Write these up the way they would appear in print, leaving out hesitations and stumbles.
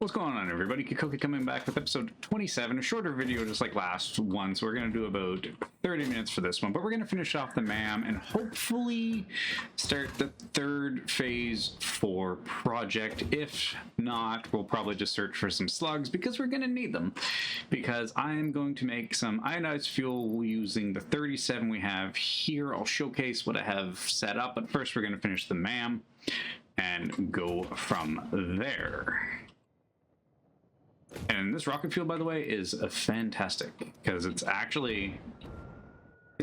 What's going on, everybody? Kikoki coming back with episode 27, a shorter video just like last one, so we're going to do about 30 minutes for this one, but we're going to finish off the MAM and hopefully start the third phase for project. If not, we'll probably just search for some slugs because we're going to need them, because I'm going to make some ionized fuel using the 37 we have here. I'll showcase what I have set up, but first we're going to finish the MAM and go from there. And this rocket fuel, by the way, is fantastic because it's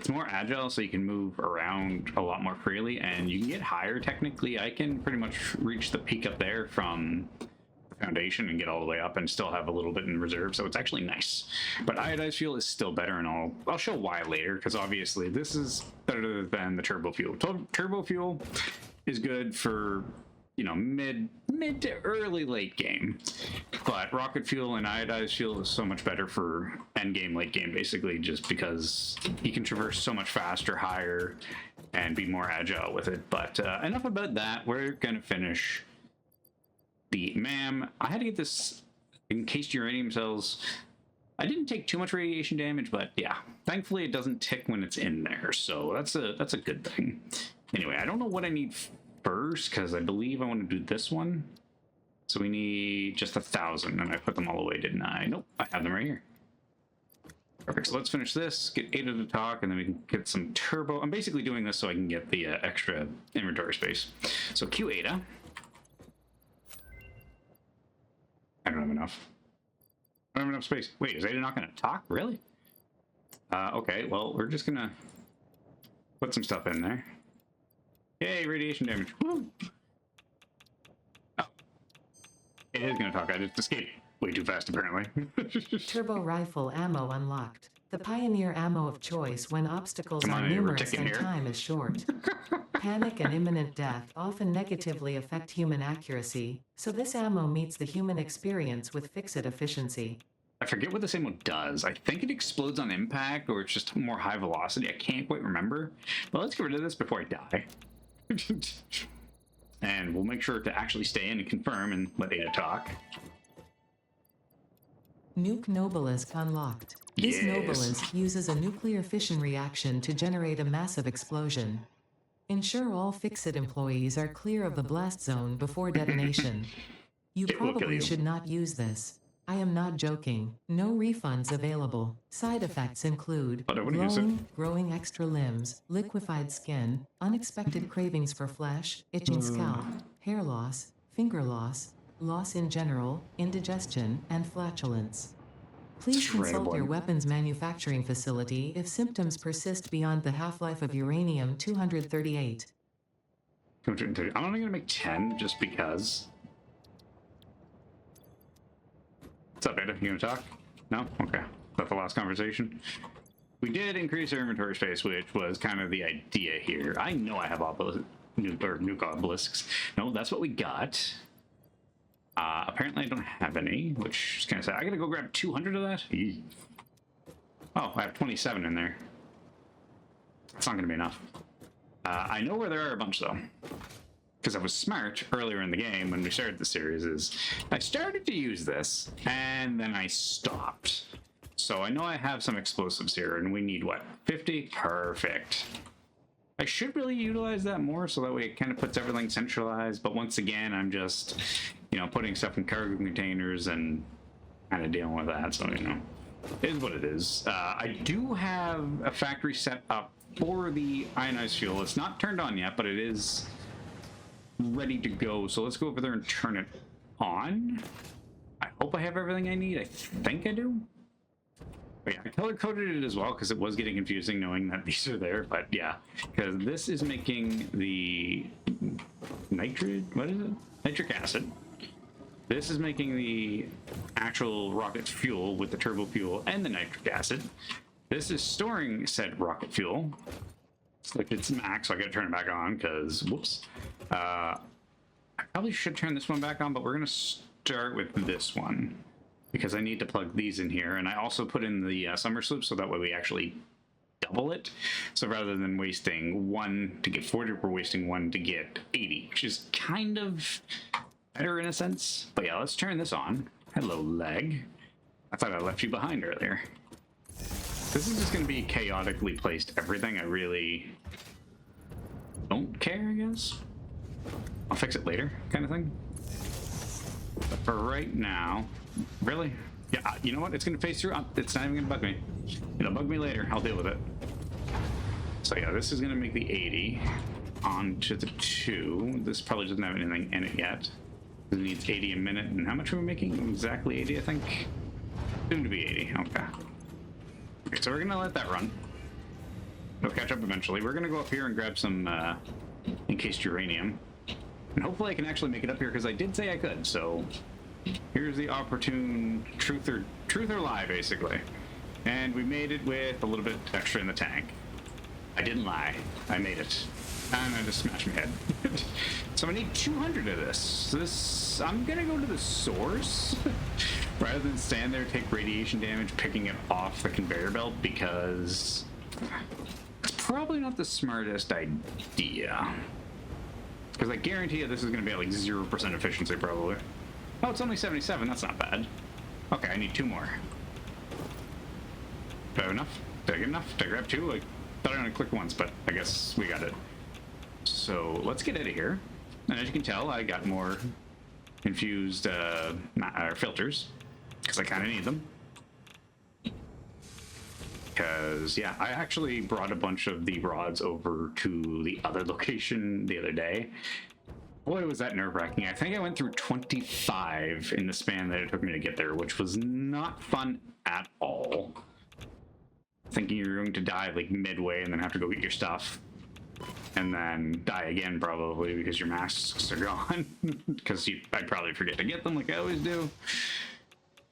more agile, so you can move around a lot more freely, and you can get higher. Technically, I can pretty much reach the peak up there from the foundation and get all the way up and still have a little bit in reserve, so it's actually nice. But iodized fuel is still better, and I'll show why later, because obviously this is better than the turbo fuel. Turbo fuel is good for, you know, mid to early late game, but rocket fuel and iodized fuel is so much better for end game, late game, basically, just because you can traverse so much faster, higher, and be more agile with it. But enough about that. We're gonna finish the MAM. I had to get this encased uranium cells. I didn't take too much radiation damage, but yeah, thankfully it doesn't tick when it's in there, so that's a good thing. Anyway, I don't know what I need first, because I believe I want to do this one. So we need just 1,000, and I put them all away, didn't I? Nope, I have them right here. Perfect, so let's finish this, get 8 of the talk, and then we can get some turbo. I'm basically doing this so I can get the extra inventory space. So Q8. I don't have enough. I don't have enough space. Wait, is Ada not going to talk? Really? Okay, well, we're just going to put some stuff in there. Yay, radiation damage. Woo! Oh. It is going to talk. I just escaped way too fast, apparently. Turbo rifle ammo unlocked. The pioneer ammo of choice when obstacles are numerous and time is short. Panic and imminent death often negatively affect human accuracy, so this ammo meets the human experience with fix-it efficiency. I forget what this ammo does. I think it explodes on impact, or it's just more high velocity. I can't quite remember. But let's get rid of this before I die. And we'll make sure to actually stay in and confirm and let Ada talk. Nuke Nobilisk unlocked. This Nobilisk uses a nuclear fission reaction to generate a massive explosion. Ensure all Fix-It employees are clear of the blast zone before detonation. You probably should not use this. I am not joking. No refunds available. Side effects include glowing, growing extra limbs, liquefied skin, unexpected cravings for flesh, itching scalp, hair loss, finger loss, loss in general, indigestion, and flatulence. Please consult your weapons manufacturing facility if symptoms persist beyond the half-life of uranium-238. I'm only going to make 10 just because. What's up, Ada? You gonna talk? No? Okay. Is that the last conversation? We did increase our inventory space, which was kind of the idea here. I know I have nuke obelisks. No, that's what we got. Apparently I don't have any, which is kind of sad. I gotta go grab 200 of that? Eee. Oh, I have 27 in there. That's not gonna be enough. I know where there are a bunch, though. Because I was smart earlier in the game when we started the series, is I started to use this, and then I stopped. So I know I have some explosives here, and we need, what, 50? Perfect. I should really utilize that more, so that way it kind of puts everything centralized, but once again, I'm just, you know, putting stuff in cargo containers and kind of dealing with that, so, you know, it is what it is. I do have a factory set up for the ionized fuel. It's not turned on yet, but it is ready to go, so let's go over there and turn it on. I hope I have everything I need. I think I do. But yeah, I color coded it as well because it was getting confusing knowing that these are there, but yeah, because this is making the nitric acid. This is making the actual rocket fuel with the turbo fuel and the nitric acid. This is storing said rocket fuel. Like it's max, so I gotta turn it back on because whoops. I probably should turn this one back on, but we're gonna start with this one because I need to plug these in here, and I also put in the summer sloop so that way we actually double it. So rather than wasting 1 to get 40, we're wasting 1 to get 80, which is kind of better in a sense. But yeah, let's turn this on. Hello, leg. I thought I left you behind earlier. This is just going to be chaotically placed everything. I really don't care, I guess. I'll fix it later, kind of thing. But for right now, really? Yeah, you know what? It's going to phase through. It's not even going to bug me. It'll bug me later. I'll deal with it. So yeah, this is going to make the 80 onto the 2. This probably doesn't have anything in it yet. It needs 80 a minute. And how much are we making? Exactly 80, I think. Soon to be 80. Okay. Okay, so we're going to let that run. It'll catch up eventually. We're going to go up here and grab some encased uranium. And hopefully I can actually make it up here, because I did say I could. So here's the opportune truth or lie, basically. And we made it with a little bit extra in the tank. I didn't lie. I made it. And I just smashed my head. So I need 200 of this. I'm gonna go to the source rather than stand there, take radiation damage, picking it off the conveyor belt, because it's probably not the smartest idea. Because I guarantee you this is gonna be at like 0% efficiency, probably. Oh, it's only 77. That's not bad. Okay, I need 2 more. Do I have enough? Did I get enough? Did I grab 2? I thought I only clicked once, but I guess we got it. So let's get out of here. And as you can tell, I got more infused filters, because I kind of need them. Because, yeah, I actually brought a bunch of the rods over to the other location the other day. Boy, was that nerve-wracking. I think I went through 25 in the span that it took me to get there, which was not fun at all. Thinking you're going to die like midway and then have to go get your stuff. And then die again, probably, because your masks are gone. Because I'd probably forget to get them like I always do.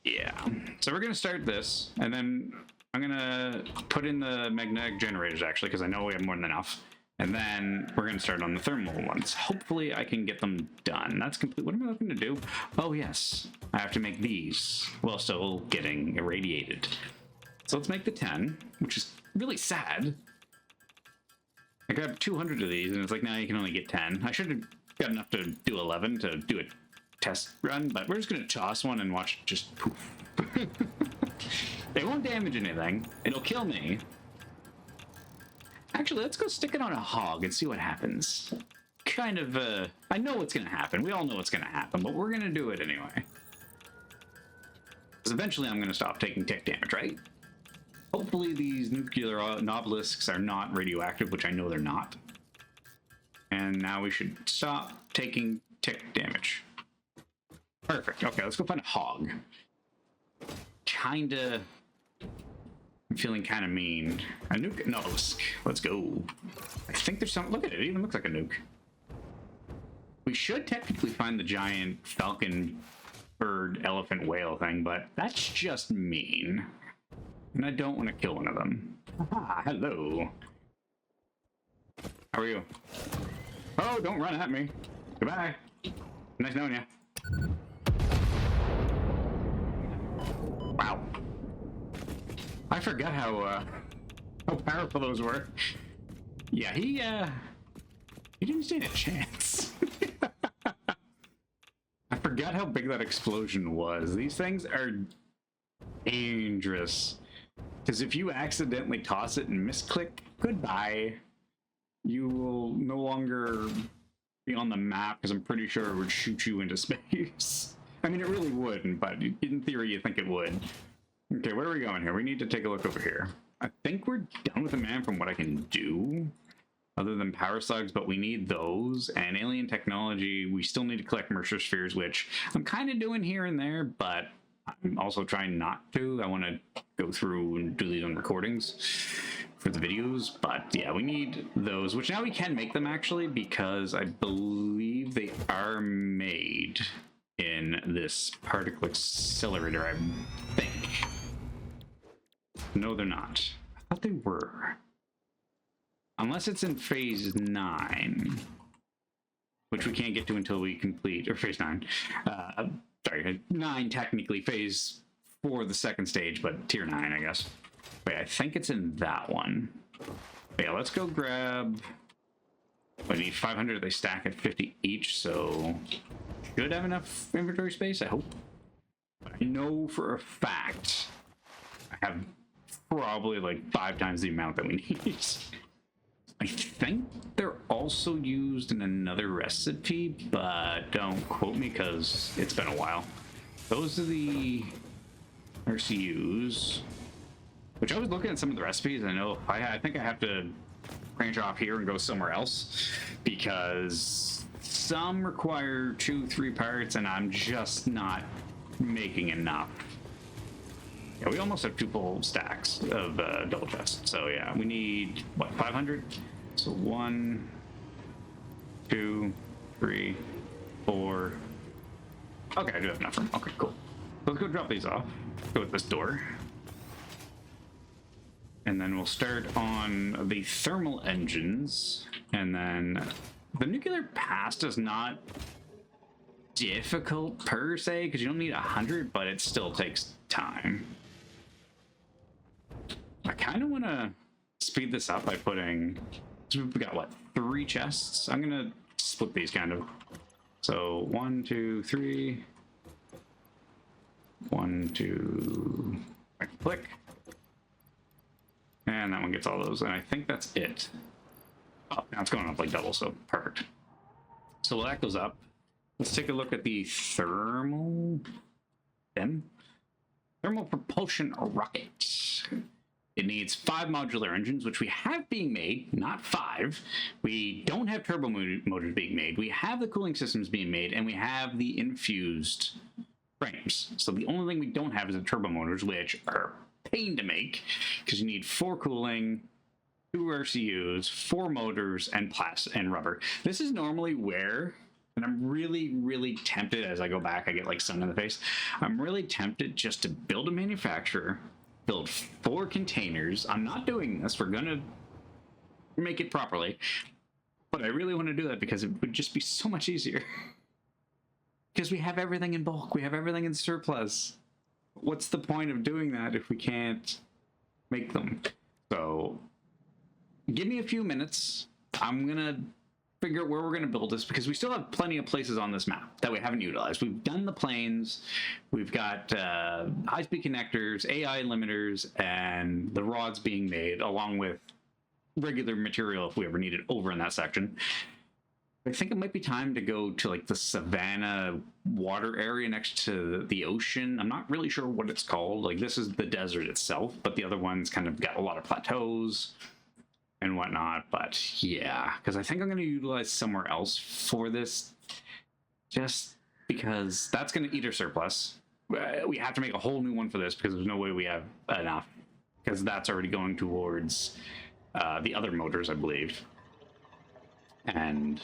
Yeah. So we're going to start this, and then I'm going to put in the magnetic generators, actually, because I know we have more than enough. And then we're going to start on the thermal ones. Hopefully I can get them done. That's complete. What am I looking to do? Oh, yes. I have to make these while still getting irradiated. So let's make the 10, which is really sad. I grabbed 200 of these, and it's like, now you can only get 10. I should have got enough to do 11 to do a test run, but we're just going to toss one and watch it just poof. It won't damage anything. It'll kill me. Actually, let's go stick it on a hog and see what happens. Kind of, I know what's going to happen. We all know what's going to happen, but we're going to do it anyway. Because eventually I'm going to stop taking tick damage, right? Hopefully these nuclear obelisks are not radioactive, which I know they're not. And now we should stop taking tick damage. Perfect. Okay, let's go find a hog. I'm feeling kind of mean. A nuke obelisk. Let's go. I think there's some. Look at it. It even looks like a nuke. We should technically find the giant falcon, bird, elephant, whale thing, but that's just mean. And I don't want to kill one of them. Ah, hello. How are you? Oh, don't run at me. Goodbye. Nice knowing you. Wow. I forgot how powerful those were. Yeah, he didn't stand a chance. I forgot how big that explosion was. These things are dangerous. Because if you accidentally toss it and misclick, goodbye. You will no longer be on the map, because I'm pretty sure it would shoot you into space. I mean, it really wouldn't, but in theory, you think it would. Okay, where are we going here? We need to take a look over here. I think we're done with the man from what I can do, other than power slugs, but we need those. And alien technology, we still need to collect Mercer spheres, which I'm kind of doing here and there, but I'm also trying not to. I want to go through and do these on recordings for the videos, but yeah, we need those, which now we can make them actually, because I believe they are made in this particle accelerator, I think. No, they're not. I thought they were. Unless it's in phase 9, which we can't get to until we complete, or phase 9. Sorry, 9 technically, phase 4 the second stage, but tier 9, I guess. Wait, I think it's in that one. But yeah, let's go grab... We need 500, they stack at 50 each, so... should have enough inventory space, I hope. But I know for a fact I have probably like 5 times the amount that we need. I think they're also used in another recipe, but don't quote me because it's been a while. Those are the RCUs, which I was looking at some of the recipes. I know I think I have to branch off here and go somewhere else because some require 2-3 parts and I'm just not making enough. Yeah, we almost have 2 full stacks of double chests. So yeah, we need, what, 500? So 1, 2, 3, 4. Okay, I do have enough room. Okay, cool. Let's go drop these off. Go with this door. And then we'll start on the thermal engines. And then the nuclear past is not difficult per se, because you don't need 100, but it still takes time. I kind of want to speed this up by putting, so we've got what, 3 chests? I'm gonna split these kind of. So 1, 2, 3. 1, 2, click. And that one gets all those, and I think that's it. Oh, now it's going up like double, so perfect. So while that goes up, let's take a look at the thermal propulsion rocket. It needs 5 modular engines, which we have being made, not 5. We don't have turbo motors being made. We have the cooling systems being made, and we have the infused frames. So the only thing we don't have is the turbo motors, which are a pain to make because you need 4 cooling, 2 RCUs, 4 motors, and plastic and rubber. This is normally where, and I'm really tempted as I go back, I get like sun in the face. I'm really tempted just to build a manufacturer, build 4 containers. I'm not doing this. We're gonna make it properly, but I really want to do that because it would just be so much easier. Because we have everything in bulk, we have everything in surplus. What's the point of doing that if we can't make them? So give me a few minutes. I'm gonna figure out where we're gonna build this because we still have plenty of places on this map that we haven't utilized. We've done the planes, we've got high-speed connectors, AI limiters, and the rods being made along with regular material if we ever need it over in that section. I think it might be time to go to like the savanna water area next to the ocean. I'm not really sure what it's called. Like this is the desert itself, but the other one's kind of got a lot of plateaus and whatnot. But yeah, because I think I'm going to utilize somewhere else for this just because that's going to eat our surplus. We have to make a whole new one for this because there's no way we have enough because that's already going towards the other motors, I believe. And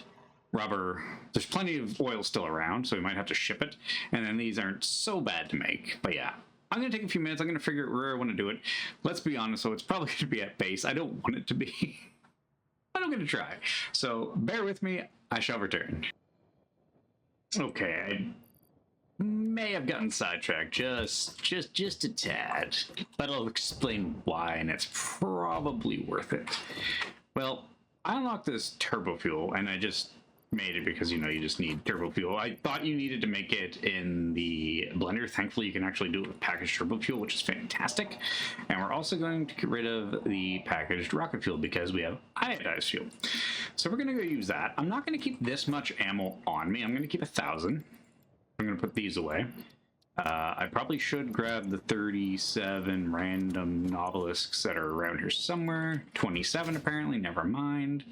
rubber, there's plenty of oil still around, so we might have to ship it. And then these aren't so bad to make. But yeah, I'm going to take a few minutes. I'm going to figure out where I want to do it. Let's be honest, so it's probably going to be at base. I don't want it to be. But I'm going to try. So bear with me. I shall return. Okay, I may have gotten sidetracked just a tad. But I'll explain why, and it's probably worth it. Well, I unlocked this turbo fuel, and I just made it because, you know, you just need turbo fuel. I thought you needed to make it in the blender. Thankfully, you can actually do it with packaged turbo fuel, which is fantastic. And we're also going to get rid of the packaged rocket fuel because we have iodized fuel. So we're going to go use that. I'm not going to keep this much ammo on me. I'm going to keep 1,000. I'm going to put these away. I probably should grab the 37 random novelisks that are around here somewhere. 27 apparently, never mind.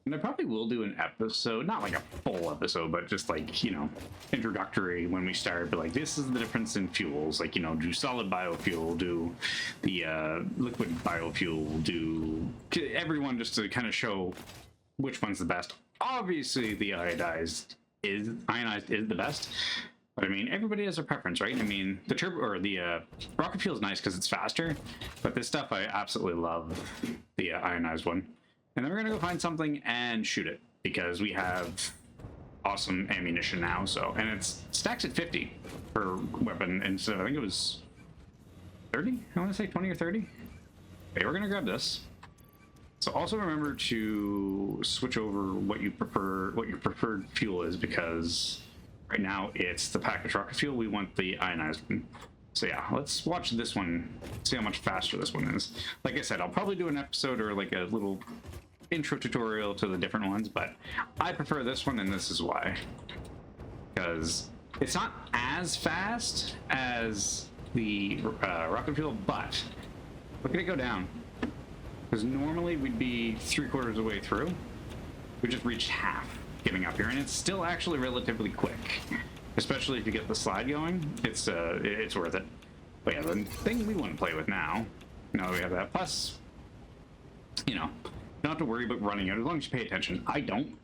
And I probably will do an episode, not like a full episode, but just like, you know, introductory when we start, but like, this is the difference in fuels. Like, you know, do solid biofuel, do the liquid biofuel, do everyone just to kind of show which one's the best. Obviously, the ionized is the best. But I mean, everybody has their preference, right? I mean, the turbo or the rocket fuel is nice because it's faster, but this stuff I absolutely love the ionized one. And then we're gonna go find something and shoot it because we have awesome ammunition now. So, and it's stacks at 50 per weapon, and so I think it was 30. I want to say 20 or 30. Okay, we're gonna grab this. So also remember to switch over what you prefer, what your preferred fuel is, because right now it's the packaged rocket fuel. We want the ionized one. So yeah, let's watch this one, see how much faster this one is. Like I said, I'll probably do an episode or like a little intro tutorial to the different ones, but I prefer this one, and this is why. Because it's not as fast as the rocket fuel, but look at it go down. Because normally we'd be 3/4 of the way through. We just reached half getting up here, and it's still actually relatively quick. Especially if you get the slide going, it's worth it. But yeah, the thing we want to play with now that we have that, plus, you know, don't have to worry about running out as long as you pay attention. I don't,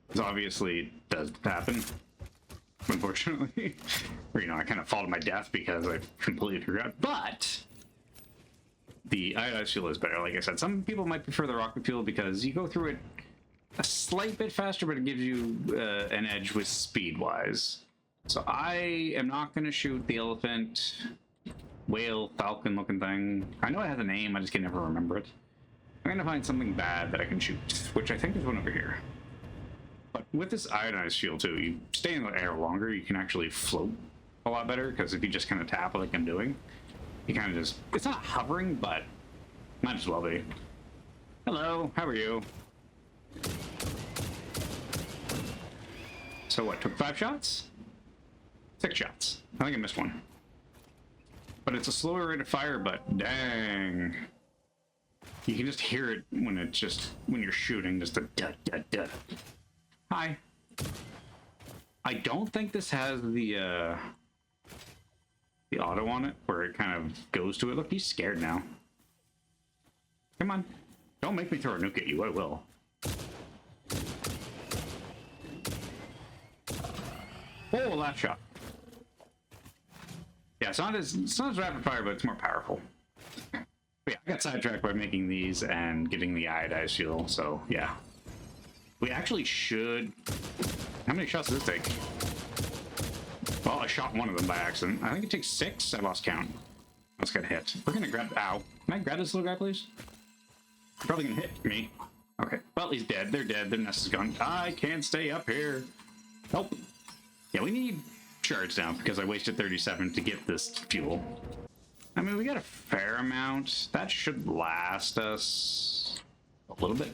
because obviously it does happen, unfortunately. Or, you know, I kind of fall to my death because I completely forgot. But the iodized fuel is better. Like I said, some people might prefer the rocket fuel because you go through it a slight bit faster, but it gives you an edge with speed-wise. So I am not going to shoot the elephant, whale, falcon looking thing. I know it has a name, I just can never remember it. I'm going to find something bad that I can shoot, which I think there's one over here. But with this ionized fuel too, you stay in the air longer, you can actually float a lot better, because if you just kind of tap like I'm doing, you kind of just, it's not hovering, but might as well be. Hello, how are you? So what, took 5 shots? 6 shots. I think I missed one. But it's a slower rate of fire, but dang. You can just hear it when it's just, when you're shooting, just a dud, dud, dud. Hi. I don't think this has the auto on it, where it kind of goes to it. Look, he's scared now. Come on. Don't make me throw a nuke at you, I will. Oh, last shot. Yeah, it's not as rapid fire, but it's more powerful. But yeah, I got sidetracked by making these and getting the iodized fuel, so yeah. We actually should... How many shots does this take? Well, I shot one of them by accident. I think it takes 6. I lost count. Let's get hit. We're gonna grab... Ow. Can I grab this little guy, please? You're probably gonna hit me. Okay. Well, he's dead. They're dead. Their nest is gone. I can't stay up here. Nope. Yeah, we need shards now because I wasted 37 to get this fuel. I mean, we got a fair amount. That should last us a little bit.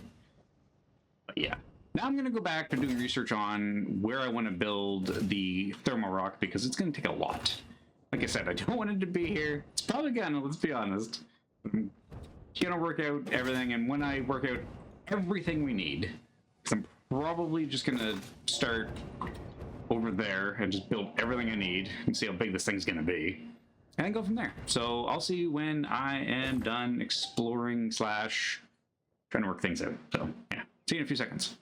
But yeah. Now I'm going to go back to doing research on where I want to build the thermal rock, because it's going to take a lot. Like I said, I don't want it to be here. It's probably gonna, let's be honest. I'm going to work out everything, and when I work out everything we need, because I'm probably just going to start over there and just build everything I need and see how big this thing's gonna be, and then go from there. So I'll see you when I am done exploring / trying to work things out. So yeah, see you in a few seconds.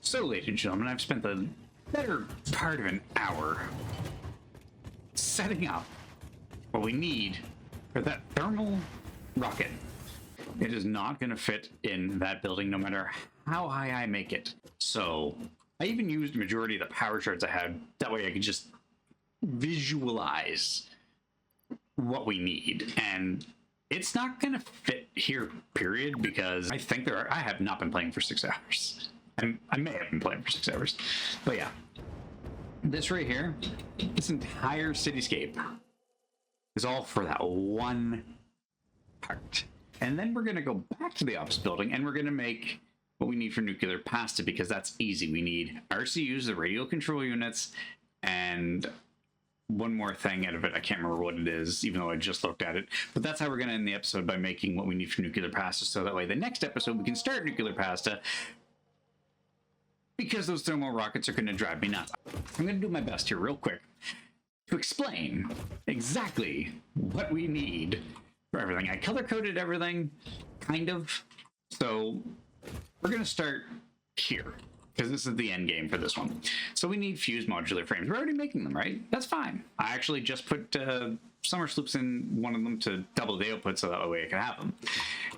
So ladies and gentlemen, I've spent the better part of an hour setting up what we need for that thermal rocket. It is not gonna fit in that building no matter how high I make it. So I even used the majority of the power shards I had. That way I could just visualize what we need. And it's not going to fit here, period, because I think I have not been playing for 6 hours. And I may have been playing for 6 hours. But yeah, this right here, this entire cityscape is all for that one part. And then we're going to go back to the ops building, and we're going to make what we need for nuclear pasta, because that's easy. We need RCUs, the radio control units, and one more thing out of it. I can't remember what it is, even though I just looked at it. But that's how we're going to end the episode, by making what we need for nuclear pasta, so that way the next episode we can start nuclear pasta, because those thermal rockets are going to drive me nuts. I'm going to do my best here real quick to explain exactly what we need for everything. I color-coded everything, kind of, so we're going to start here, because this is the end game for this one. So we need fused modular frames. We're already making them, right? That's fine. I actually just put summer sloops in one of them to double the output, so that way I can have them.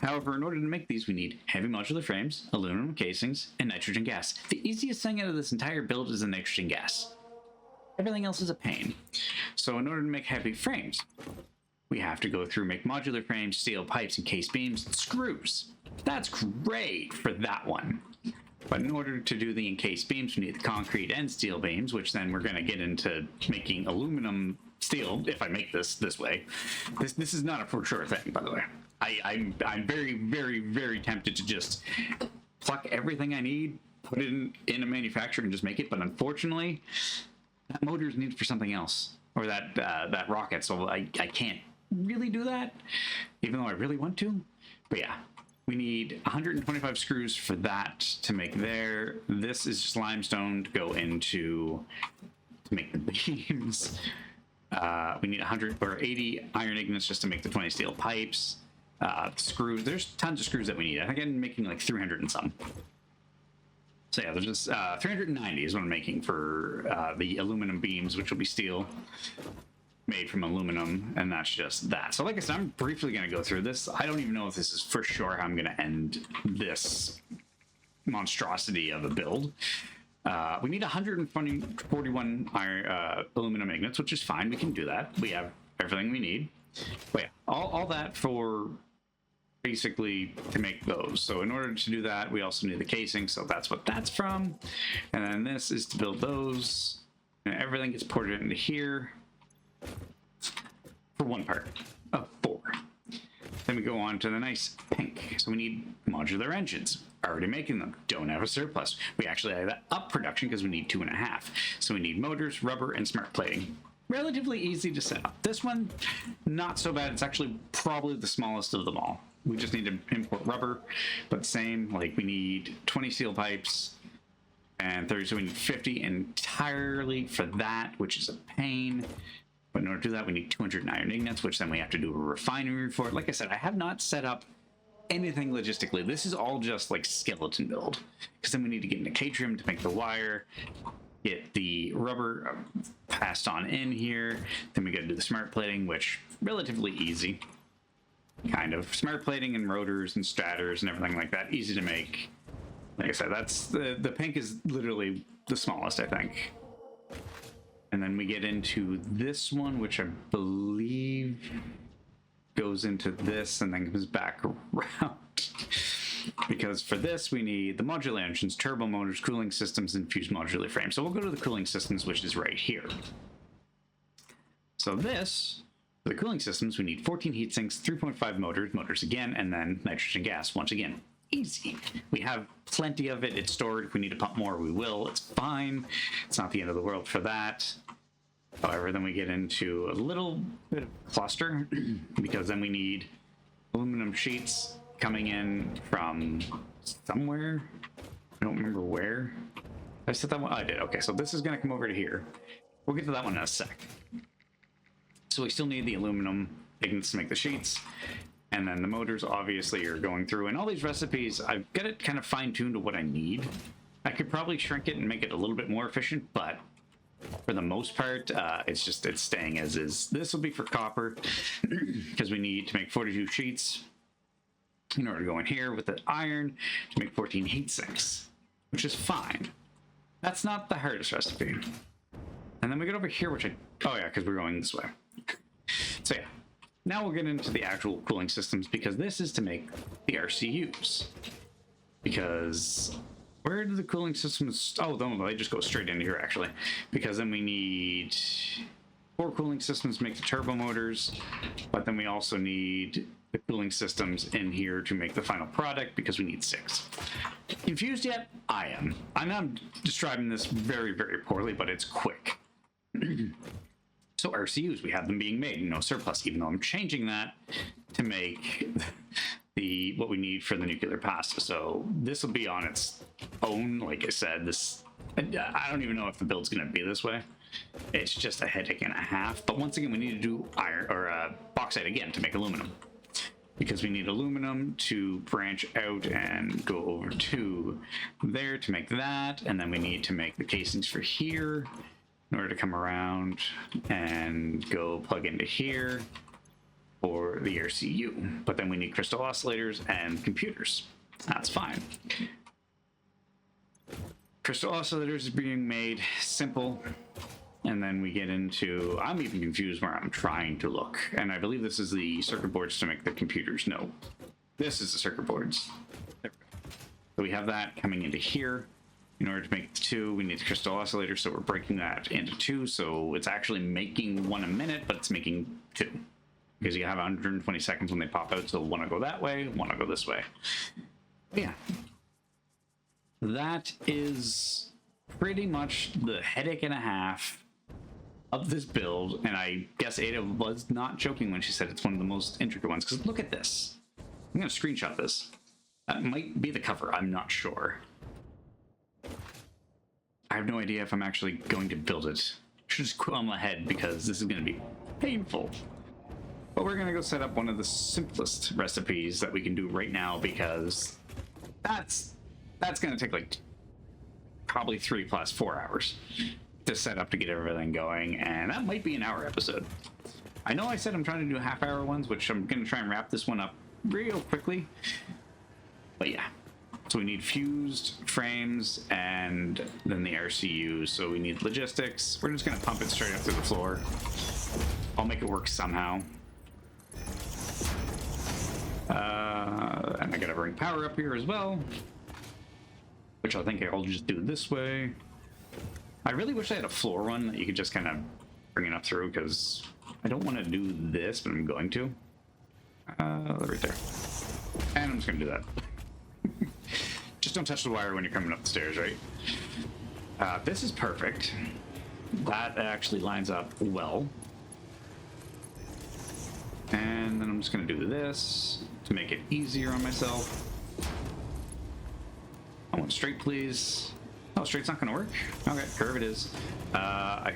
However, in order to make these, we need heavy modular frames, aluminum casings, and nitrogen gas. The easiest thing out of this entire build is the nitrogen gas. Everything else is a pain. So in order to make heavy frames, we have to go through, make modular frames, steel pipes, and case beams, and screws. That's great for that one. But in order to do the encased beams, we need the concrete and steel beams, which then we're going to get into making aluminum steel if I make this way. This is not a for sure thing, by the way. I'm very, very, very tempted to just pluck everything I need, put it in a manufacturer, and just make it. But unfortunately, that motor is needed for something else, or that rocket. So I can't really do that, even though I really want to. But yeah. We need 125 screws for that to make there. This is just limestone to go into to make the beams. We need 100 or 80 iron ingots just to make the 20 steel pipes. Screws. There's tons of screws that we need. I think I'm making like 300 and some. So yeah, there's just 390 is what I'm making for the aluminum beams, which will be steel. Made from aluminum, and that's just that. So like I said, I'm briefly going to go through this. I don't even know if this is for sure how I'm going to end this monstrosity of a build. We need 141 iron, aluminum ingots, which is fine. We can do that. We have everything we need. But yeah, all that for basically to make those. So in order to do that, we also need the casing. So that's what that's from. And then this is to build those. And everything gets ported into here. For one part of 4. Then we go on to the nice pink. So we need modular engines. Already making them. Don't have a surplus. We actually have that up production because we need 2.5. So we need motors, rubber, and smart plating. Relatively easy to set up. This one, not so bad. It's actually probably the smallest of them all. We just need to import rubber, but same, like we need 20 steel pipes and 30, so we need 50 entirely for that, which is a pain. But in order to do that, we need 200 iron ingots, which then we have to do a refinery for. Like I said, I have not set up anything logistically. This is all just like skeleton build. Because then we need to get into Catrium to make the wire, get the rubber passed on in here. Then we got to do the smart plating, which relatively easy. Kind of. Smart plating and rotors and stators and everything like that. Easy to make. Like I said, that's the pink is literally the smallest, I think. And then we get into this one, which I believe goes into this and then comes back around. Because for this, we need the modular engines, turbo motors, cooling systems, and fused modular frames. So we'll go to the cooling systems, which is right here. So this, for the cooling systems, we need 14 heat sinks, 3.5 motors again, and then nitrogen gas once again. Easy. We have plenty of it. It's stored. If we need to pump more, we will. It's fine. It's not the end of the world for that. However, then we get into a little bit of cluster because then we need aluminum sheets coming in from somewhere. I don't remember where. I said that one. Oh, I did. Okay, so this is going to come over to here. We'll get to that one in a sec. So we still need the aluminum ingots to make the sheets. And then the motors obviously are going through. And all these recipes, I've got it kind of fine-tuned to what I need. I could probably shrink it and make it a little bit more efficient, but for the most part, it's staying as is. This will be for copper because we need to make 42 sheets in order to go in here with the iron to make 14 heat sinks, which is fine. That's not the hardest recipe. And then we get over here, which oh yeah, because we're going this way. So yeah. Now we'll get into the actual cooling systems because this is to make the RCUs. Because where do the cooling systems... Oh, no, they just go straight into here, actually. Because then we need 4 cooling systems to make the turbo motors. But then we also need the cooling systems in here to make the final product because we need 6. Confused yet? I am. I know I'm describing this very, very poorly, but it's quick. So RCUs, we have them being made, no surplus, even though I'm changing that to make what we need for the nuclear pasta. So this will be on its own. Like I said, I don't even know if the build's going to be this way. It's just a headache and a half. But once again, we need to do iron or bauxite again to make aluminum. Because we need aluminum to branch out and go over to there to make that. And then we need to make the casings for here in order to come around and go plug into here for the RCU. But then we need crystal oscillators and computers. That's fine. Crystal oscillators is being made simple. And then we get into, I'm even confused where I'm trying to look. And I believe this is the circuit boards to make the computers. No, this is the circuit boards. There we go. So we have that coming into here. In order to make the two, we need the crystal oscillator, so we're breaking that into two. So it's actually making one a minute, but it's making two. Because you have 120 seconds when they pop out, so one will go that way, one will go this way. But yeah. That is pretty much the headache and a half of this build, and I guess Ada was not joking when she said it's one of the most intricate ones, because look at this. I'm going to screenshot this. That might be the cover, I'm not sure. I have no idea if I'm actually going to build it. I should just quit on my head, because this is going to be painful. But we're going to go set up one of the simplest recipes that we can do right now, because that's going to take like probably 3 + 4 hours to set up to get everything going, and that might be an hour episode. I know I said I'm trying to do half-hour ones, which I'm going to try and wrap this one up real quickly. But yeah, so we need fused frames and then the RCUs. So we need logistics. We're just going to pump it straight up through the floor. I'll make it work somehow. And I got to bring power up here as well, which I think I'll just do this way. I really wish I had a floor one that you could just kind of bring it up through, because I don't want to do this, but I'm going to. Right there. And I'm just going to do that. Just don't touch the wire when you're coming up the stairs, right? This is perfect. That actually lines up well. And then I'm just going to do this to make it easier on myself. I want straight, please. Oh, straight's not going to work? Okay, curve it is. I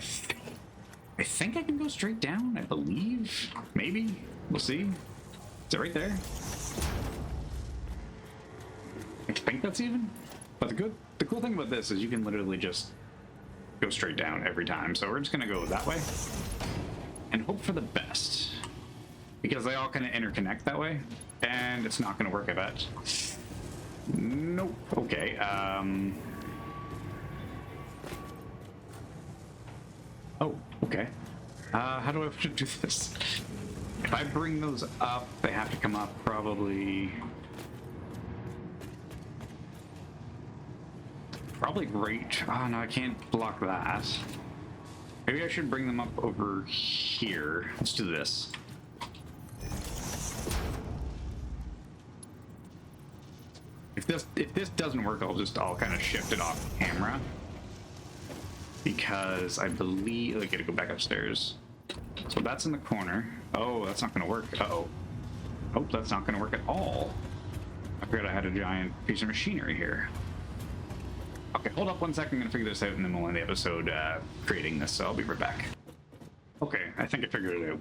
think I can go straight down, I believe. Maybe. We'll see. Is it right there? I think that's even. But the cool thing about this is you can literally just go straight down every time. So we're just going to go that way and hope for the best, because they all kind of interconnect that way, and it's not going to work, I bet. Nope. Okay. Oh, okay. How do I do this? If I bring those up, they have to come up probably right. Oh, no, I can't block that. Maybe I should bring them up over here. Let's do this. If this doesn't work, I'll kind of shift it off camera, because I believe I gotta go back upstairs. So that's in the corner. Oh, that's not gonna work. Uh-oh. Oh, that's not gonna work at all. I forgot I had a giant piece of machinery here. Okay, hold up 1 second. I'm gonna figure this out, and then we'll end the episode creating this, so I'll be right back. Okay, I think I figured it out.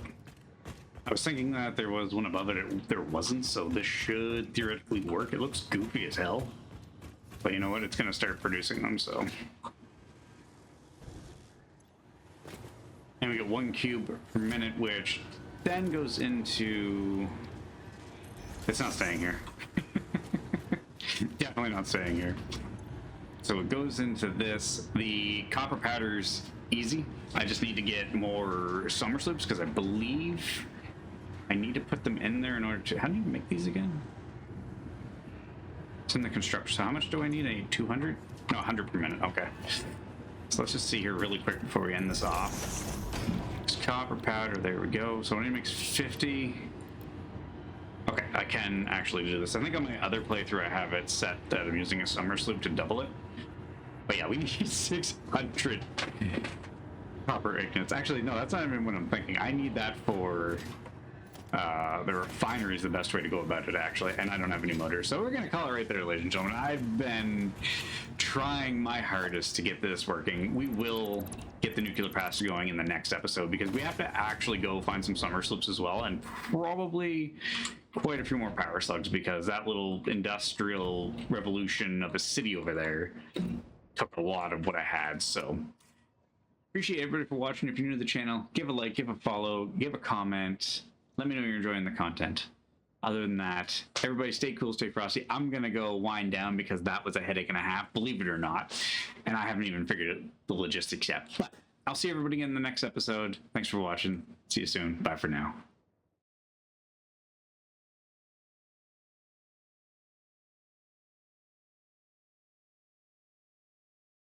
I was thinking that there was one above it. There wasn't, so this should theoretically work. It looks goofy as hell, but you know what? It's gonna start producing them, so. And we get 1 cube per minute, which then goes into. It's not staying here. Definitely not staying here. So it goes into this. The copper powder's easy. I just need to get more summer sloops, because I believe I need to put them in there in order to. How do you make these again? It's in the construction. So how much do I need? I need 200? No, 100 per minute. Okay. So let's just see here really quick before we end this off. It's copper powder. There we go. So it only makes 50. Okay, I can actually do this. I think on my other playthrough I have it set that I'm using a summer sloop to double it. But yeah, we need 600 copper ignits. Actually, no, that's not even what I'm thinking. I need that for the refinery is the best way to go about it, actually, and I don't have any motors. So we're going to call it right there, ladies and gentlemen. I've been trying my hardest to get this working. We will get the nuclear pass going in the next episode, because we have to actually go find some summer sloops as well, and probably quite a few more power slugs, because that little industrial revolution of a city over there took a lot of what I had. So appreciate everybody for watching. If you're new to the channel, give a like, give a follow, give a comment. Let me know you're enjoying the content. Other than that, everybody stay cool, stay frosty. I'm going to go wind down, because that was a headache and a half, believe it or not. And I haven't even figured out the logistics yet. But I'll see everybody in the next episode. Thanks for watching. See you soon. Bye for now.